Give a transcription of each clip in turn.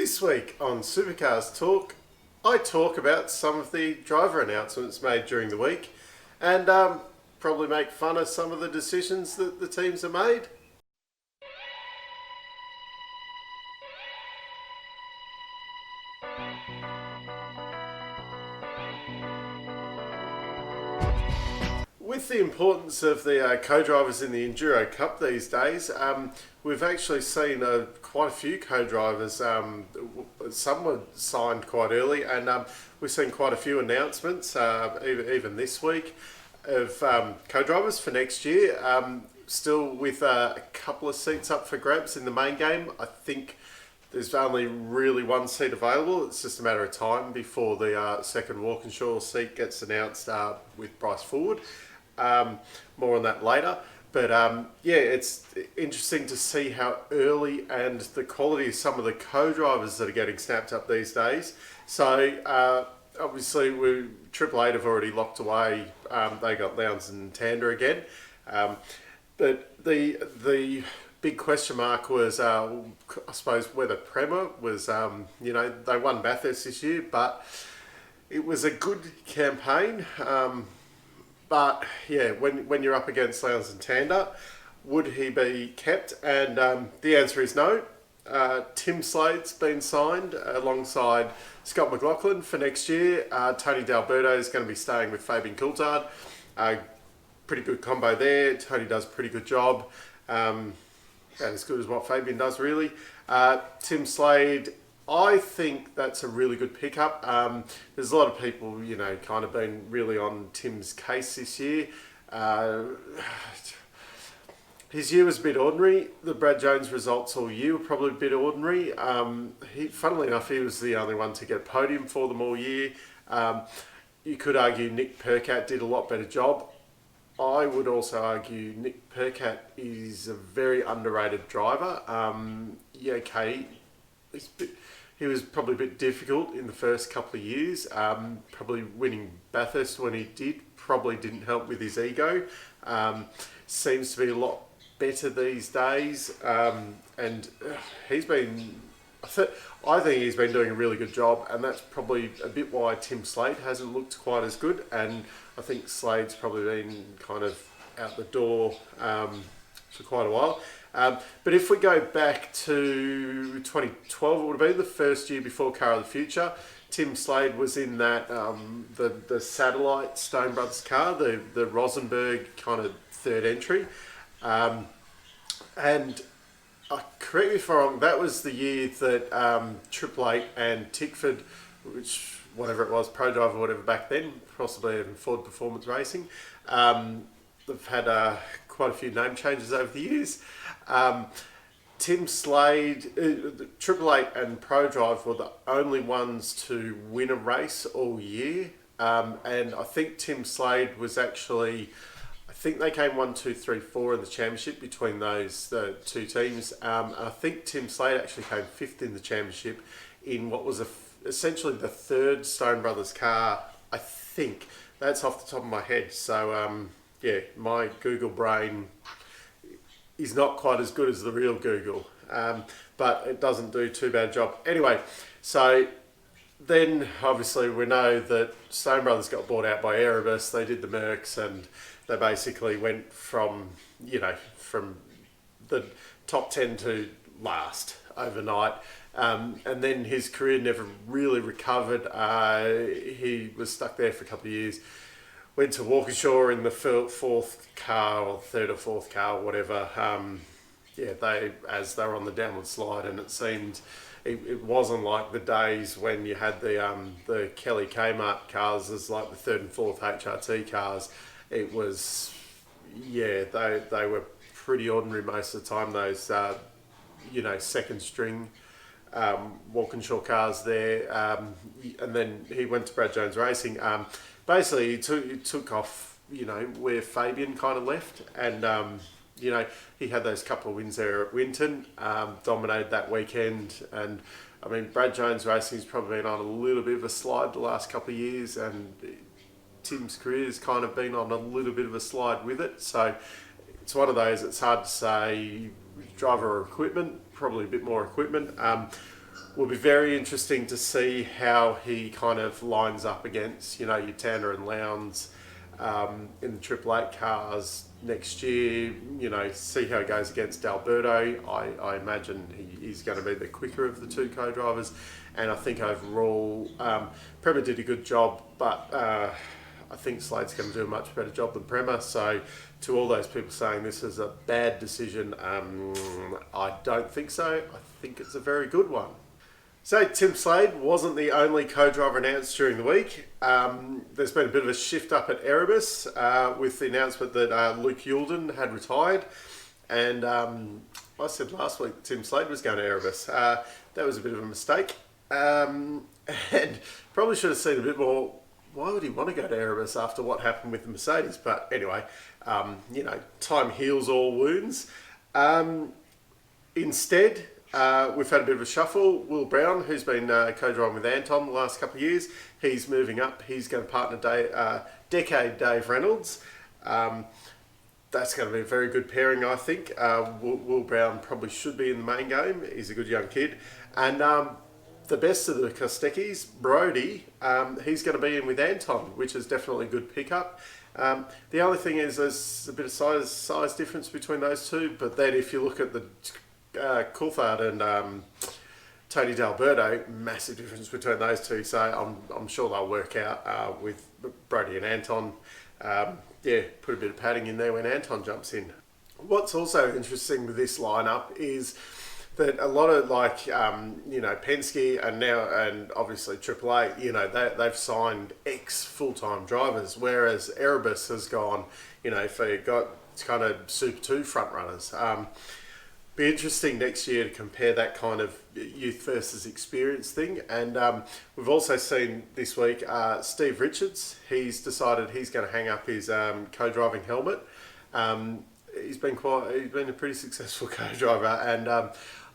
This week on Supercars Talk, I talk about some of the driver announcements made during the week and probably make fun of some of the decisions that the teams have made. With the importance of the co-drivers in the Enduro Cup these days, we've actually seen quite a few co-drivers. Some were signed quite early, and we've seen quite a few announcements, even this week, of co-drivers for next year. Still with a couple of seats up for grabs in the main game. I think there's only really one seat available. It's just a matter of time before the second Walkinshaw seat gets announced with Bryce Forward. More on that later. But yeah, it's interesting to see how early and the quality of some of the co-drivers that are getting snapped up these days. So obviously Triple Eight have already locked away. They got Lowndes and Tander again. But the big question mark was, I suppose, whether Prema was, they won Bathurst this year, but it was a good campaign. But yeah, when you're up against Lowndes and Tander, would he be kept? And the answer is no. Tim Slade's been signed alongside Scott McLaughlin for next year. Tony D'Alberto is going to be staying with Fabian Coulthard. Pretty good combo there. Tony does a pretty good job. About as good as what Fabian does, really. Tim Slade, I think that's a really good pickup. There's a lot of people, kind of been really on Tim's case this year. His year was a bit ordinary. The Brad Jones results all year were probably a bit ordinary. Funnily enough, he was the only one to get a podium for them all year. You could argue Nick Percat did a lot better job. I would also argue Nick Percat is a very underrated driver. He was probably a bit difficult in the first couple of years. Probably winning Bathurst when he did probably didn't help with his ego. Seems to be a lot better these days. And he's been... I think he's been doing a really good job, and that's probably a bit why Tim Slade hasn't looked quite as good. And I think Slade's probably been kind of out the door for quite a while. But if we go back to 2012, it would have been the first year before Car of the Future. Tim Slade was in that the satellite Stone Brothers car, the Rosenberg kind of third entry, and. Correct me if I'm wrong, that was the year that Triple Eight and Tickford, which whatever it was, Pro Drive or whatever back then, possibly even Ford Performance Racing, they've had quite a few name changes over the years. Tim Slade, Triple Eight and Pro Drive were the only ones to win a race all year, and I think Tim Slade was actually... I think they came 1, 2, 3, 4 in the championship between those two teams. I think Tim Slade actually came 5th in the championship in what was essentially the third Stone Brothers car. I think that's off the top of my head. So yeah, my Google brain is not quite as good as the real Google, but it doesn't do too bad a job. Anyway, so then obviously we know that Stone Brothers got bought out by Erebus. They did the Mercs, and they basically went from the top 10 to last overnight. And then his career never really recovered. He was stuck there for a couple of years. Went to Walkinshaw in the fourth car, or third or fourth car, whatever. They were on the downward slide, and it seemed it wasn't like the days when you had the Kelly Kmart cars as like the third and fourth HRT cars. It was, they were pretty ordinary most of the time, those, second string Walkinshaw cars there. And then he went to Brad Jones Racing. Basically, he took off, where Fabian kind of left. And, he had those couple of wins there at Winton, dominated that weekend. And, I mean, Brad Jones Racing's probably been on a little bit of a slide the last couple of years, and Tim's career has kind of been on a little bit of a slide with it. So it's one of those, it's hard to say driver or equipment, probably a bit more equipment. will be very interesting to see how he kind of lines up against, your Tanner and Lowndes in the Triple Eight cars next year. See how it goes against Alberto. I imagine he's going to be the quicker of the two co-drivers, and I think overall Prema did a good job, but I think Slade's going to do a much better job than Prema. So to all those people saying this is a bad decision, I don't think so. I think it's a very good one. So Tim Slade wasn't the only co-driver announced during the week. There's been a bit of a shift up at Erebus with the announcement that Luke Youlden had retired. And I said last week that Tim Slade was going to Erebus. That was a bit of a mistake. And probably should have seen a bit more. Why would he want to go to Erebus after what happened with the Mercedes? But anyway, time heals all wounds. Instead, we've had a bit of a shuffle. Will Brown, who's been co-driving with Anton the last couple of years, he's moving up. He's going to partner decade Dave Reynolds. That's going to be a very good pairing, I think. Will Brown probably should be in the main game. He's a good young kid. And the best of the Kostekis, Brody, he's going to be in with Anton, which is definitely a good pickup. The only thing is there's a bit of size difference between those two, but then if you look at the Coulthard and Tony D'Alberto, massive difference between those two, so I'm sure they'll work out with Brody and Anton. Put a bit of padding in there when Anton jumps in. What's also interesting with this lineup is that a lot of Penske and obviously Triple Eight, they've signed full-time drivers, whereas Erebus has gone, for got kind of Super 2 front runners. Be interesting next year to compare that kind of youth versus experience thing. And we've also seen this week Steve Richards. He's decided he's going to hang up his co-driving helmet. He's been a pretty successful co-driver, and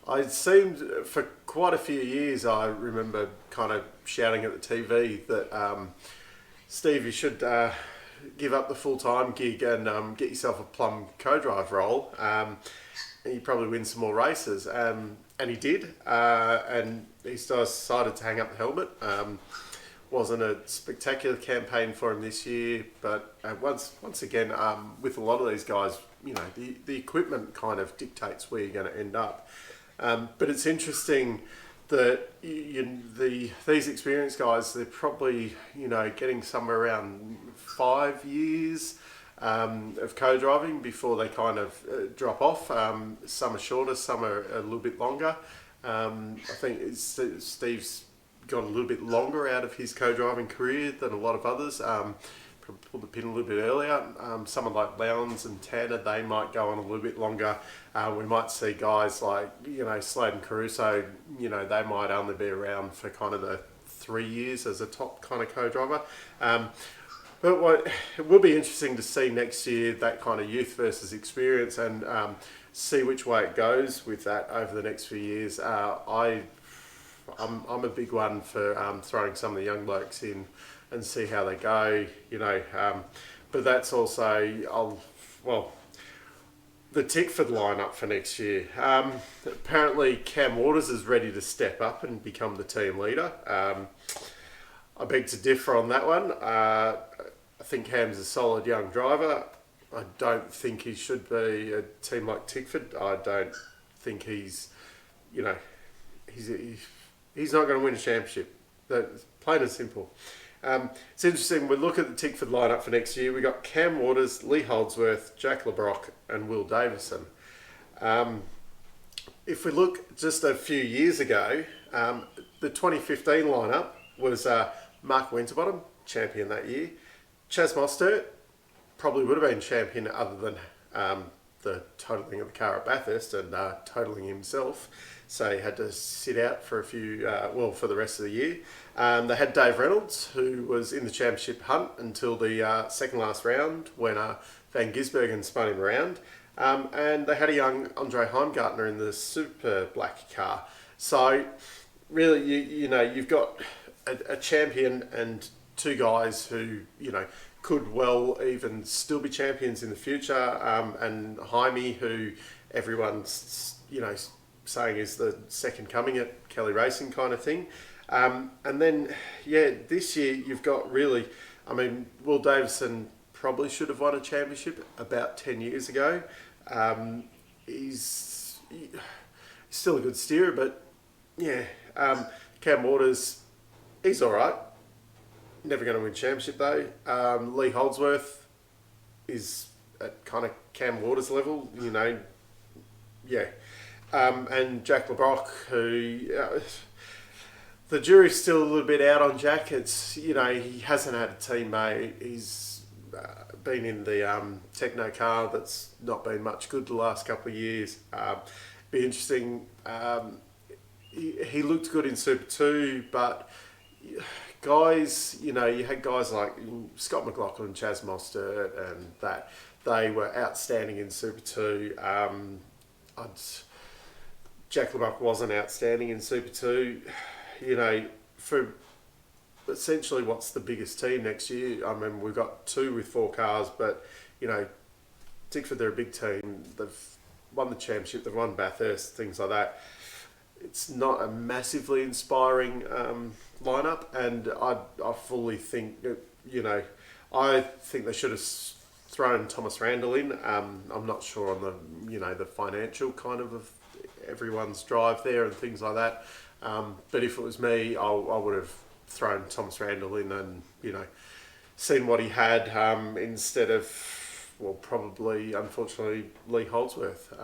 I seemed for quite a few years, I remember kind of shouting at the TV that Steve, you should give up the full-time gig and get yourself a plum co-drive role. And he'd probably win some more races. And he did. And he decided to hang up the helmet. Wasn't a spectacular campaign for him this year, but once again, with a lot of these guys, the equipment kind of dictates where you're going to end up. But it's interesting that these experienced guys, they're probably getting somewhere around 5 years of co-driving before they kind of drop off. Some are shorter, some are a little bit longer. I think Steve's got a little bit longer out of his co-driving career than a lot of others. Probably pulled the pin a little bit earlier. Someone like Lowndes and Tanner, they might go on a little bit longer. We might see guys like, Slade and Caruso, they might only be around for kind of the 3 years as a top kind of co-driver. But it will be interesting to see next year that kind of youth versus experience and see which way it goes with that over the next few years. I'm a big one for throwing some of the young blokes in and see how they go, but that's also, the Tickford lineup for next year. Apparently Cam Waters is ready to step up and become the team leader. I beg to differ on that one. I think Cam's a solid young driver. I don't think he should be a team like Tickford. I don't think he's not going to win a championship. That's plain and simple. It's interesting, we look at the Tickford lineup for next year. We've got Cam Waters, Lee Holdsworth, Jack LeBrock and Will Davison. If we look just a few years ago, the 2015 lineup was Mark Winterbottom, champion that year. Chaz Mostert probably would have been champion other than the totalling of the car at Bathurst and totalling himself. So he had to sit out for for the rest of the year. They had Dave Reynolds, who was in the championship hunt until the second last round when Van Gisbergen spun him around. And they had a young Andre Heimgartner in the super black car. So really, you've got a champion and two guys who, could well even still be champions in the future. And Jaime, who everyone's, saying is the second coming at Kelly Racing kind of thing. And then, yeah, this year you've got really, I mean, Will Davison probably should have won a championship about 10 years ago. He's still a good steerer, but yeah, Cam Waters, he's all right. Never going to win championship though. Lee Holdsworth is at kind of Cam Waters level, you know, yeah. And Jack LeBrock, who the jury's still a little bit out on Jack. It's, you know, he hasn't had a teammate. He's been in the Techno car that's not been much good the last couple of years. Be interesting. He looked good in Super 2, but guys, you know, you had guys like Scott McLaughlin, Chaz Mostert, and that they were outstanding in Super 2. Jack LeBrock wasn't outstanding in Super 2. You know, for essentially what's the biggest team next year? I mean, we've got 2 with 4 cars, but, you know, Tickford, they're a big team. They've won the championship, they've won Bathurst, things like that. It's not a massively inspiring lineup, and I fully think, you know, I think they should have thrown Thomas Randall in. I'm not sure on the, you know, the financial kind of everyone's drive there and things like that. But if it was me, I would have thrown Thomas Randall in and, you know, seen what he had instead of, well, probably, unfortunately, Lee Holdsworth.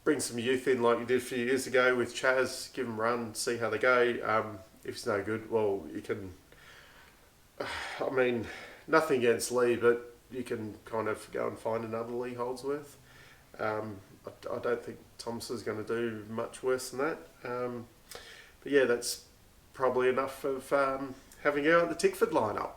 Bring some youth in like you did a few years ago with Chaz, give them a run, see how they go. If it's no good, well, you can, I mean, nothing against Lee, but you can kind of go and find another Lee Holdsworth. I don't think Thomas is going to do much worse than that. But yeah, that's probably enough of having out the Tickford lineup.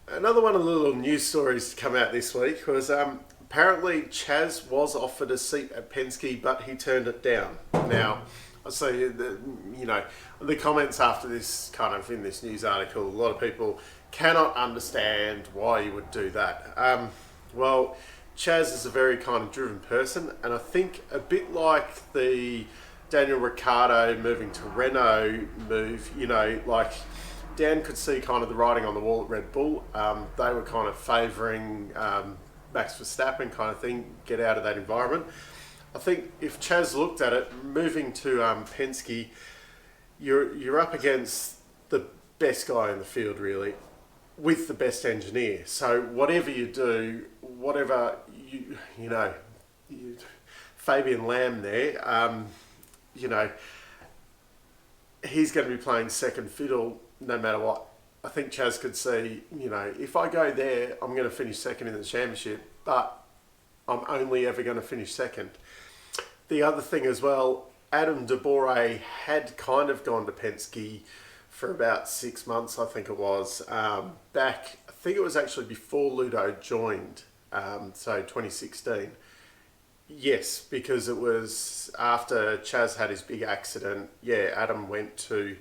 Another one of the little news stories to come out this week was apparently Chaz was offered a seat at Penske, but he turned it down. Now, I see, you know, the comments after this kind of in this news article, a lot of people cannot understand why you would do that. Well, Chaz is a very kind of driven person, and I think a bit like the Daniel Ricciardo moving to Renault move, you know, like Dan could see kind of the writing on the wall at Red Bull. They were kind of favouring Max Verstappen kind of thing, get out of that environment. I think if Chaz looked at it, moving to Penske, you're up against the best guy in the field, really, with the best engineer. So whatever you do, whatever you know, Fabian Lamb there, you know, he's going to be playing second fiddle no matter what. I think Chaz could see, you know, if I go there, I'm going to finish second in the championship, but I'm only ever going to finish second. The other thing as well, Adam De Borre had kind of gone to Penske for about 6 months, I think it was, back, I think it was actually before Ludo joined, so 2016. Yes, because it was after Chaz had his big accident. Yeah, Adam went to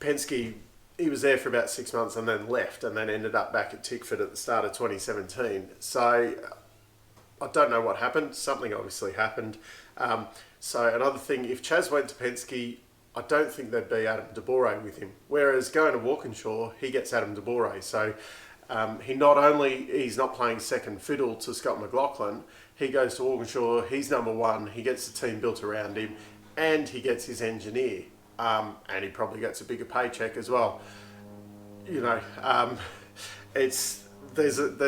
Penske. He was there for about 6 months and then left, and then ended up back at Tickford at the start of 2017. So I don't know what happened. Something obviously happened. So another thing, if Chaz went to Penske, I don't think there'd be Adam De Borre with him. Whereas going to Walkinshaw, he gets Adam De Borre. So he's not playing second fiddle to Scott McLaughlin. He goes to Walkinshaw, he's number one, he gets the team built around him, and he gets his engineer. And he probably gets a bigger paycheck as well. You know, there's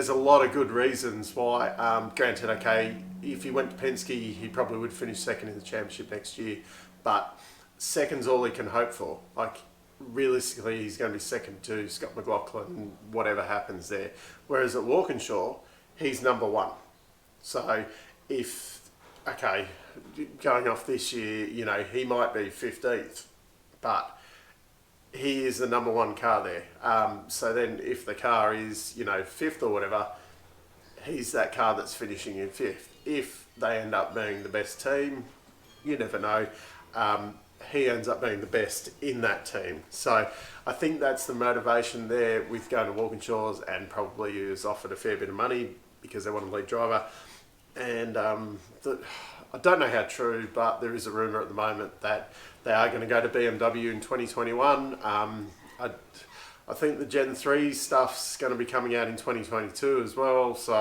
a lot of good reasons why. Granted, okay, if he went to Penske, he probably would finish second in the championship next year, but second's all he can hope for. Like, realistically, he's going to be second to Scott McLaughlin, whatever happens there. Whereas at Walkinshaw, he's number one. So if, okay, going off this year, you know, he might be 15th, but he is the number one car there. So then if the car is, you know, 5th or whatever, he's that car that's finishing in 5th. If they end up being the best team, you never know. He ends up being the best in that team. So I think that's the motivation there with going to Walkinshaw's, and probably he was offered a fair bit of money because they want a lead driver. and I don't know how true, but there is a rumour at the moment that they are going to go to BMW in 2021. I think the Gen 3 stuff's going to be coming out in 2022 as well, so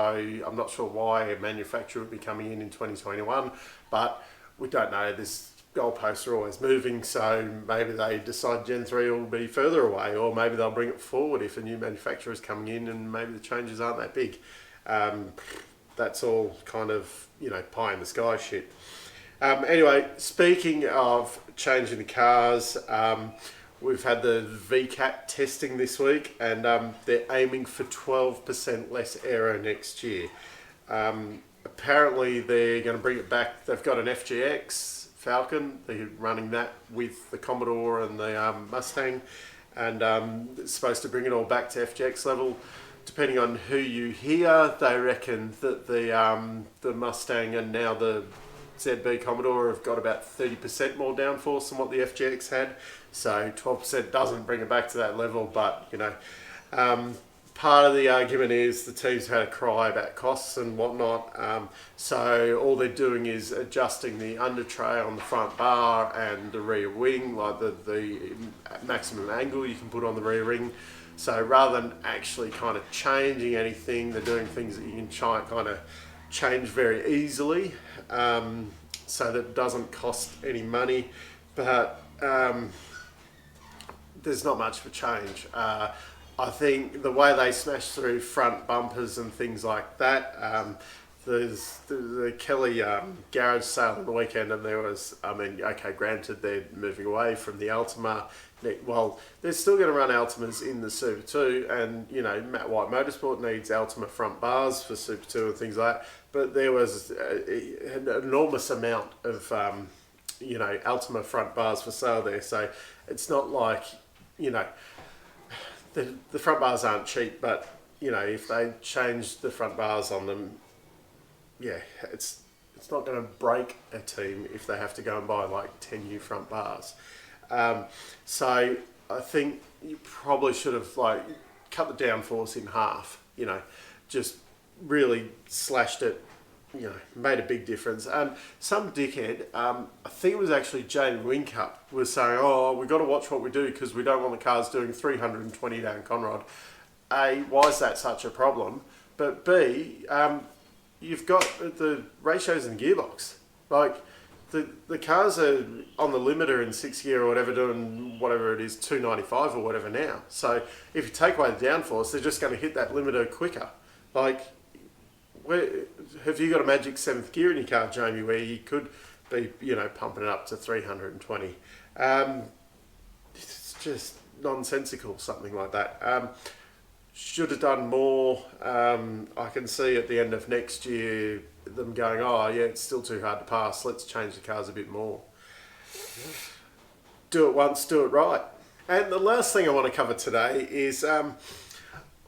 I'm not sure why a manufacturer would be coming in 2021, but we don't know. This goalposts are always moving, so maybe they decide Gen 3 will be further away, or maybe they'll bring it forward if a new manufacturer is coming in and maybe the changes aren't that big. That's all kind of, pie in the sky shit. Anyway, speaking of changing the cars, we've had the VCAT testing this week, and they're aiming for 12% less aero next year. Apparently, they're going to bring it back. They've got an FGX Falcon. They're running that with the Commodore and the Mustang, and it's supposed to bring it all back to FGX level. Depending on who you hear, they reckon that the Mustang and now the ZB Commodore have got about 30% more downforce than what the FGX had. So 12% doesn't bring it back to that level, but part of the argument is the teams had a cry about costs and whatnot. So all they're doing is adjusting the under tray on the front bar and the rear wing, like the maximum angle you can put on the rear wing. So rather than actually kind of changing anything, they're doing things that you can try and kind of change very easily, so that it doesn't cost any money. But there's not much of a change. I think the way they smash through front bumpers and things like that, there's the Kelly garage sale on the weekend, and there was, okay, granted they're moving away from the Altima. Well, they're still going to run Altimas in the Super 2, and Matt White Motorsport needs Altima front bars for Super 2 and things like that. But there was an enormous amount of Altima front bars for sale there, so it's not like the front bars aren't cheap, but if they change the front bars on them, it's not going to break a team if they have to go and buy like 10 new front bars. So I think you probably should have cut the downforce in half, just really slashed it, made a big difference. And some dickhead, I think it was actually Jane Wincup, was saying, we've got to watch what we do because we don't want the cars doing 320 down Conrod. A, why is that such a problem? But B, you've got the ratios in the gearbox. The cars are on the limiter in 6 gear or whatever, doing whatever it is, 295 or whatever now. So if you take away the downforce, they're just going to hit that limiter quicker. Have you got a magic 7th gear in your car, Jamie, where you could be, pumping it up to 320? It's just nonsensical, something like that. Should have done more. I can see at the end of next year them going, it's still too hard to pass, let's change the cars a bit more. Do it once, do it right. And the last thing I want to cover today is I'm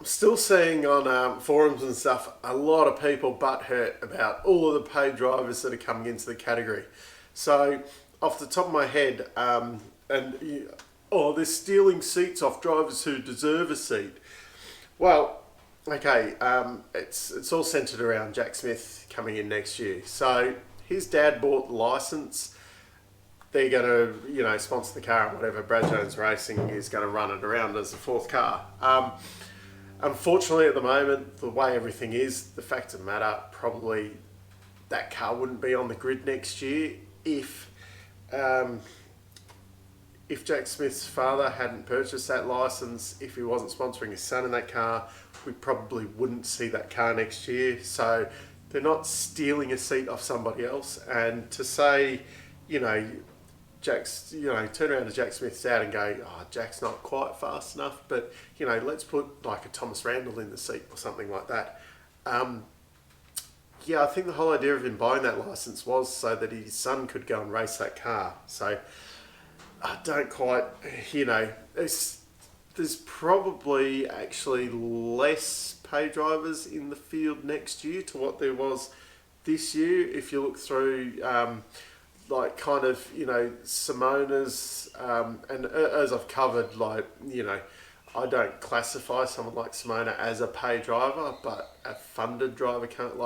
still seeing on forums and stuff a lot of people butthurt about all of the paid drivers that are coming into the category. So off the top of my head, they're stealing seats off drivers who deserve a seat. Well, okay, it's all centred around Jack Smith coming in next year. So his dad bought the licence. They're going to, sponsor the car and whatever. Brad Jones Racing is going to run it around as a fourth car. Unfortunately, at the moment, the way everything is, the fact of the matter, probably that car wouldn't be on the grid next year if Jack Smith's father hadn't purchased that licence, if he wasn't sponsoring his son in that car, we probably wouldn't see that car next year. So they're not stealing a seat off somebody else. And to say, Jack's, turn around to Jack Smith's dad and go, Jack's not quite fast enough, but, let's put like a Thomas Randall in the seat or something like that. I think the whole idea of him buying that licence was so that his son could go and race that car. So I don't quite, there's probably actually less pay drivers in the field next year to what there was this year. If you look through, Simona's, and as I've covered, I don't classify someone like Simona as a pay driver, but a funded driver can't,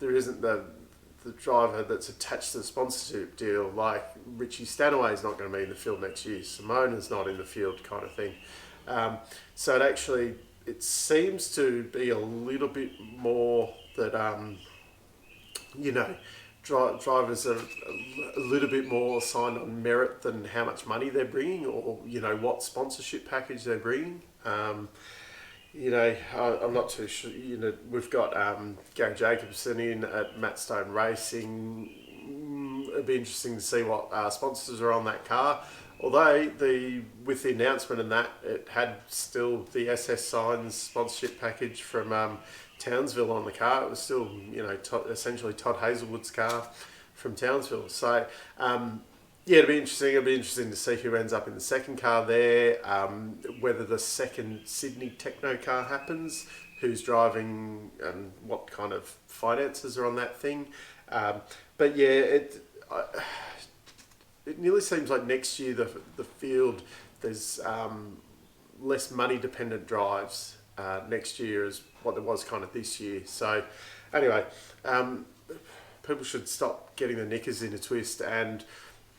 there isn't the driver that's attached to the sponsorship deal. Like Richie Stanaway's not going to be in the field next year. Simona's not in the field, kind of thing. So it seems to be a little bit more that drivers are a little bit more signed on merit than how much money they're bringing, or what sponsorship package they're bringing. I'm not too sure. We've got Gary Jacobson in at Matt Stone Racing. It'd be interesting to see what sponsors are on that car. Although with the announcement and that, it had still the SS Signs sponsorship package from Townsville on the car. It was still essentially Todd Hazelwood's car from Townsville. So it'll be interesting. It'll be interesting to see who ends up in the second car there. Whether the second Sydney Techno car happens, who's driving, and what kind of finances are on that thing. It nearly seems like next year the field, there's less money dependent drives next year as what there was kind of this year. So anyway, people should stop getting the knickers in a twist and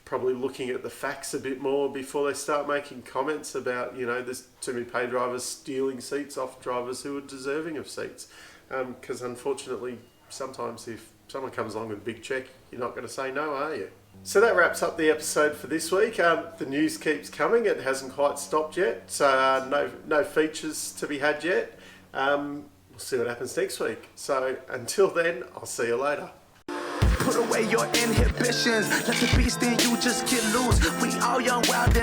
probably looking at the facts a bit more before they start making comments about, there's too many pay drivers stealing seats off drivers who are deserving of seats. Because unfortunately, sometimes if someone comes along with a big check, you're not going to say no, are you? So that wraps up the episode for this week. The news keeps coming. It hasn't quite stopped yet. So no features to be had yet. We'll see what happens next week. So until then, I'll see you later. Put away your inhibitions. Let the beast in you just get loose. We all young, wild, and